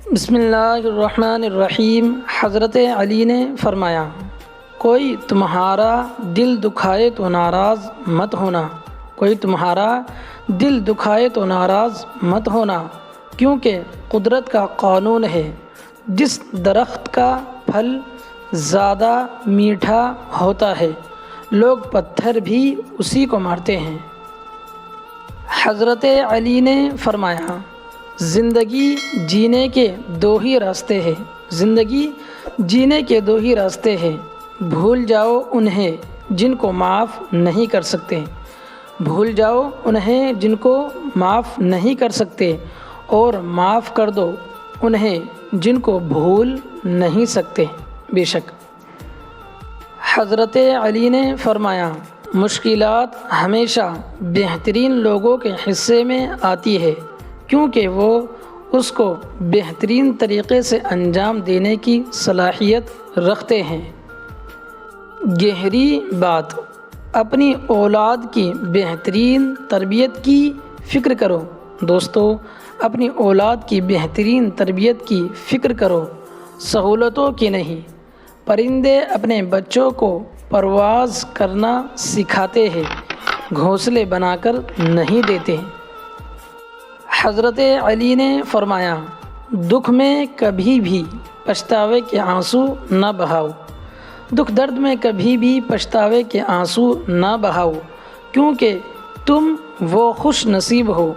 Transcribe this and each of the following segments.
بسم اللہ الرحمن الرحیم۔ حضرت علی نے فرمایا، کوئی تمہارا دل دکھائے تو ناراض مت ہونا، کوئی تمہارا دل دکھائے تو ناراض مت ہونا، کیونکہ قدرت کا قانون ہے، جس درخت کا پھل زیادہ میٹھا ہوتا ہے لوگ پتھر بھی اسی کو مارتے ہیں۔ حضرت علی نے فرمایا، زندگی جینے کے دو ہی راستے ہیں، زندگی جینے کے دو ہی راستے ہیں، بھول جاؤ انہیں جن کو معاف نہیں کر سکتے، بھول جاؤ انہیں جن کو معاف نہیں کر سکتے، اور معاف کر دو انہیں جن کو بھول نہیں سکتے۔ بے شک حضرت علی نے فرمایا، مشکلات ہمیشہ بہترین لوگوں کے حصے میں آتی ہے، کیونکہ وہ اس کو بہترین طریقے سے انجام دینے کی صلاحیت رکھتے ہیں۔ گہری بات، اپنی اولاد کی بہترین تربیت کی فکر کرو۔ دوستو، اپنی اولاد کی بہترین تربیت کی فکر کرو، سہولتوں کی نہیں۔ پرندے اپنے بچوں کو پرواز کرنا سکھاتے ہیں، گھونسلے بنا کر نہیں دیتے۔ حضرت علی نے فرمایا، دکھ میں کبھی بھی پچھتاوے کے آنسو نہ بہاؤ، دکھ درد میں کبھی بھی پچھتاوے کے آنسو نہ بہاؤ، کیونکہ تم وہ خوش نصیب ہو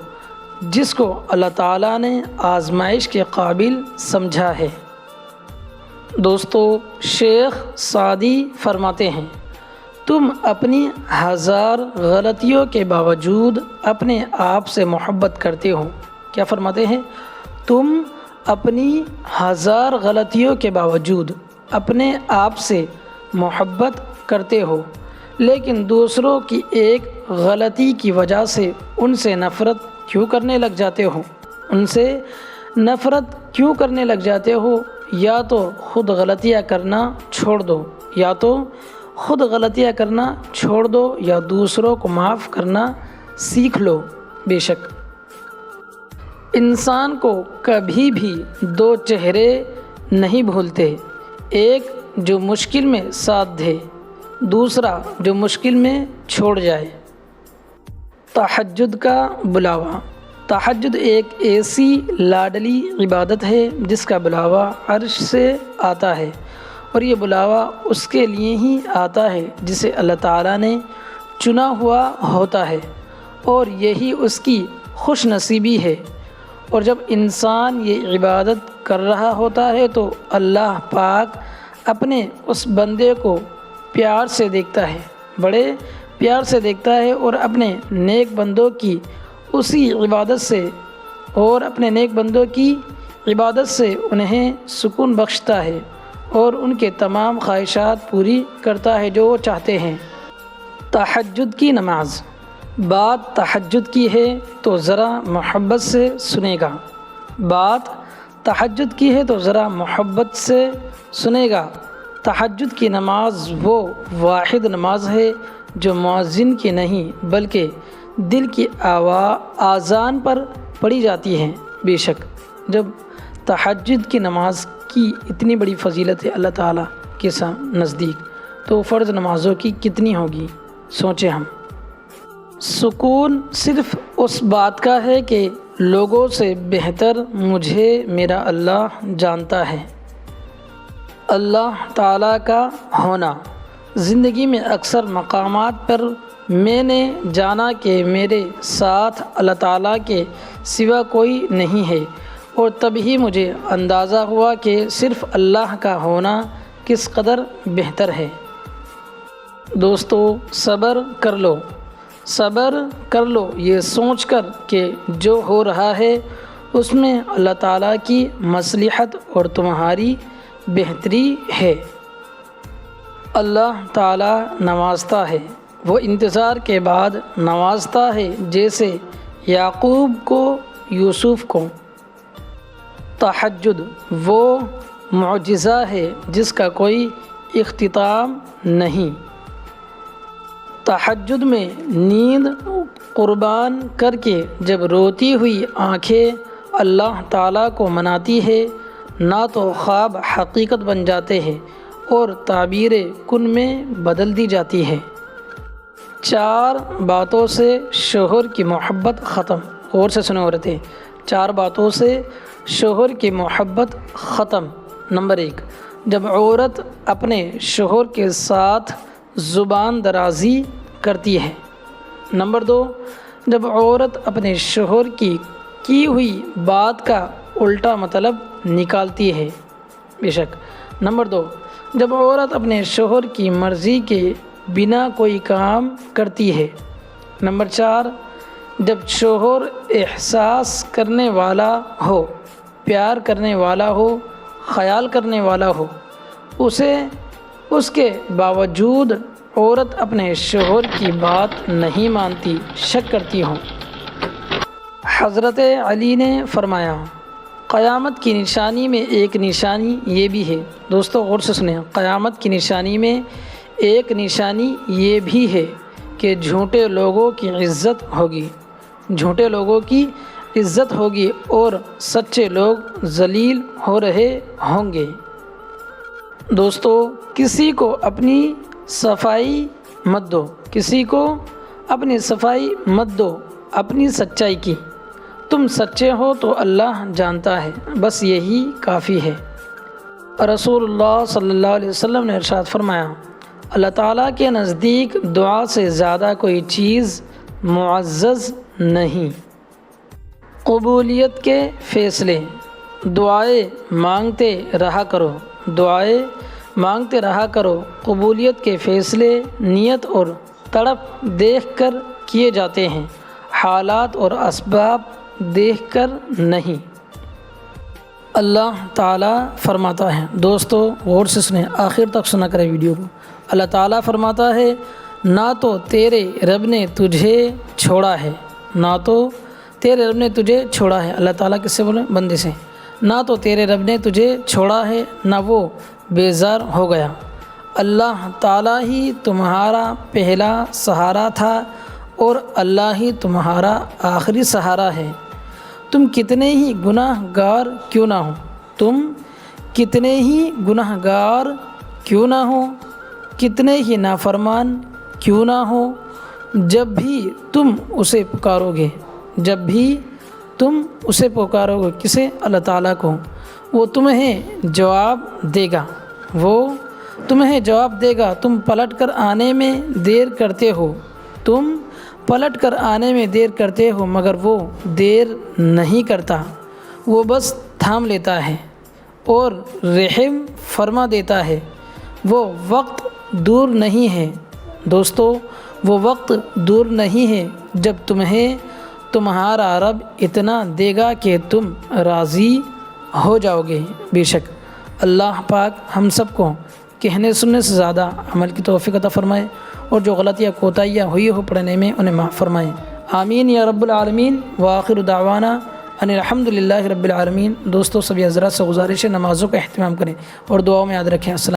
جس کو اللہ تعالیٰ نے آزمائش کے قابل سمجھا ہے۔ دوستو، شیخ سعدی فرماتے ہیں، تم اپنی ہزار غلطیوں کے باوجود اپنے آپ سے محبت کرتے ہو۔ کیا فرماتے ہیں؟ تم اپنی ہزار غلطیوں کے باوجود اپنے آپ سے محبت کرتے ہو، لیکن دوسروں کی ایک غلطی کی وجہ سے ان سے نفرت کیوں کرنے لگ جاتے ہو؟ ان سے نفرت کیوں کرنے لگ جاتے ہو؟ یا تو خود غلطیاں کرنا چھوڑ دو، یا تو خود غلطیاں کرنا چھوڑ دو، یا دوسروں کو معاف کرنا سیکھ لو۔ بے شک انسان کو کبھی بھی دو چہرے نہیں بھولتے، ایک جو مشکل میں ساتھ دے، دوسرا جو مشکل میں چھوڑ جائے۔ تہجد کا بلاوا، تہجد ایک ایسی لاڈلی عبادت ہے جس کا بلاوا عرش سے آتا ہے، اور یہ بلاوا اس کے لیے ہی آتا ہے جسے اللہ تعالیٰ نے چنا ہوا ہوتا ہے، اور یہی اس کی خوش نصیبی ہے۔ اور جب انسان یہ عبادت کر رہا ہوتا ہے تو اللہ پاک اپنے اس بندے کو پیار سے دیکھتا ہے، بڑے پیار سے دیکھتا ہے، اور اپنے نیک بندوں کی اسی عبادت سے اور اپنے نیک بندوں کی عبادت سے انہیں سکون بخشتا ہے، اور ان کے تمام خواہشات پوری کرتا ہے جو وہ چاہتے ہیں۔ تہجد کی نماز، بات تہجد کی ہے تو ذرا محبت سے سنے گا، بات تہجد کی ہے تو ذرا محبت سے سنے گا۔ تہجد کی نماز وہ واحد نماز ہے جو مؤذن کی نہیں بلکہ دل کی آذان پر پڑھی جاتی ہے۔ بے شک جب تہجد کی نماز کی اتنی بڑی فضیلت ہے اللہ تعالیٰ کے نزدیک، تو فرض نمازوں کی کتنی ہوگی، سوچیں ہم۔ سکون صرف اس بات کا ہے کہ لوگوں سے بہتر مجھے میرا اللہ جانتا ہے۔ اللہ تعالیٰ کا ہونا، زندگی میں اکثر مقامات پر میں نے جانا کہ میرے ساتھ اللہ تعالیٰ کے سوا کوئی نہیں ہے، اور تب ہی مجھے اندازہ ہوا کہ صرف اللہ کا ہونا کس قدر بہتر ہے۔ دوستو، صبر کر لو، صبر کر لو، یہ سوچ کر کہ جو ہو رہا ہے اس میں اللہ تعالیٰ کی مصلحت اور تمہاری بہتری ہے۔ اللہ تعالیٰ نوازتا ہے، وہ انتظار کے بعد نوازتا ہے، جیسے یعقوب کو یوسف کو۔ تہجد وہ معجزہ ہے جس کا کوئی اختتام نہیں۔ تہجد میں نیند قربان کر کے جب روتی ہوئی آنکھیں اللہ تعالیٰ کو مناتی ہے، نہ تو خواب حقیقت بن جاتے ہیں اور تعبیر کن میں بدل دی جاتی ہے۔ 4 باتوں سے شوہر کی محبت ختم۔ غور سے سنو عورتیں، 4 باتوں سے شوہر کی محبت ختم۔ نمبر 1، جب عورت اپنے شوہر کے ساتھ زبان درازی کرتی ہے۔ نمبر 2، جب عورت اپنے شوہر کی ہوئی بات کا الٹا مطلب نکالتی ہے، بے شک۔ نمبر 2، جب عورت اپنے شوہر کی مرضی کے بنا کوئی کام کرتی ہے۔ نمبر 4، جب شوہر احساس کرنے والا ہو، پیار کرنے والا ہو، خیال کرنے والا ہو، اس کے باوجود عورت اپنے شوہر کی بات نہیں مانتی، شک کرتی ہوں۔ حضرت علی نے فرمایا، قیامت کی نشانی میں ایک نشانی یہ بھی ہے، دوستو غور سے سنیں، قیامت کی نشانی میں ایک نشانی یہ بھی ہے کہ جھوٹے لوگوں کی عزت ہوگی، جھوٹے لوگوں کی عزت ہوگی اور سچے لوگ ذلیل ہو رہے ہوں گے۔ دوستو، کسی کو اپنی صفائی مت دو، کسی کو اپنی صفائی مت دو اپنی سچائی کی۔ تم سچے ہو تو اللہ جانتا ہے، بس یہی کافی ہے۔ رسول اللہ صلی اللہ علیہ وسلم نے ارشاد فرمایا، اللہ تعالیٰ کے نزدیک دعا سے زیادہ کوئی چیز معزز نہیں۔ قبولیت کے فیصلے، دعائیں مانگتے رہا کرو، دعائیں مانگتے رہا کرو۔ قبولیت کے فیصلے نیت اور تڑپ دیکھ کر کیے جاتے ہیں، حالات اور اسباب دیکھ کر نہیں۔ اللہ تعالیٰ فرماتا ہے، دوستو غور سے سنیں، آخر تک سنا کریں ویڈیو کو۔ اللہ تعالیٰ فرماتا ہے، نہ تو تیرے رب نے تجھے چھوڑا ہے، نہ تو تیرے رب نے تجھے چھوڑا ہے۔ اللہ تعالیٰ کس سے بولے؟ بندے سے۔ نہ تو تیرے رب نے تجھے چھوڑا ہے، نہ وہ بیزار ہو گیا۔ اللہ تعالیٰ ہی تمہارا پہلا سہارا تھا اور اللہ ہی تمہارا آخری سہارا ہے۔ تم کتنے ہی گناہ گار کیوں نہ ہو، تم کتنے ہی گناہ گار کیوں نہ ہو، کتنے ہی نافرمان کیوں نہ ہو، جب بھی تم اسے پکارو گے، جب بھی تم اسے پکارو گے، کسے؟ اللہ تعالیٰ کو، وہ تمہیں جواب دے گا، وہ تمہیں جواب دے گا۔ تم پلٹ کر آنے میں دیر کرتے ہو، تم پلٹ کر آنے میں دیر کرتے ہو، مگر وہ دیر نہیں کرتا، وہ بس تھام لیتا ہے اور رحم فرما دیتا ہے۔ وہ وقت دور نہیں ہے دوستو، وہ وقت دور نہیں ہے جب تمہیں تمہارا رب اتنا دے گا کہ تم راضی ہو جاؤ گے۔ بے شک اللہ پاک ہم سب کو کہنے سننے سے زیادہ عمل کی توفیق عطا فرمائے، اور جو غلطیاں کوتاہیاں ہوئی ہو پڑھنے میں انہیں معاف فرمائے، آمین یا رب العالمین۔ وآخر دعوانا ان الحمد للہ رب العالمین۔ دوستو سبھی حضرات سے گزارش ہے، نمازوں کا اہتمام کریں اور دعاؤں میں یاد رکھیں۔ السلام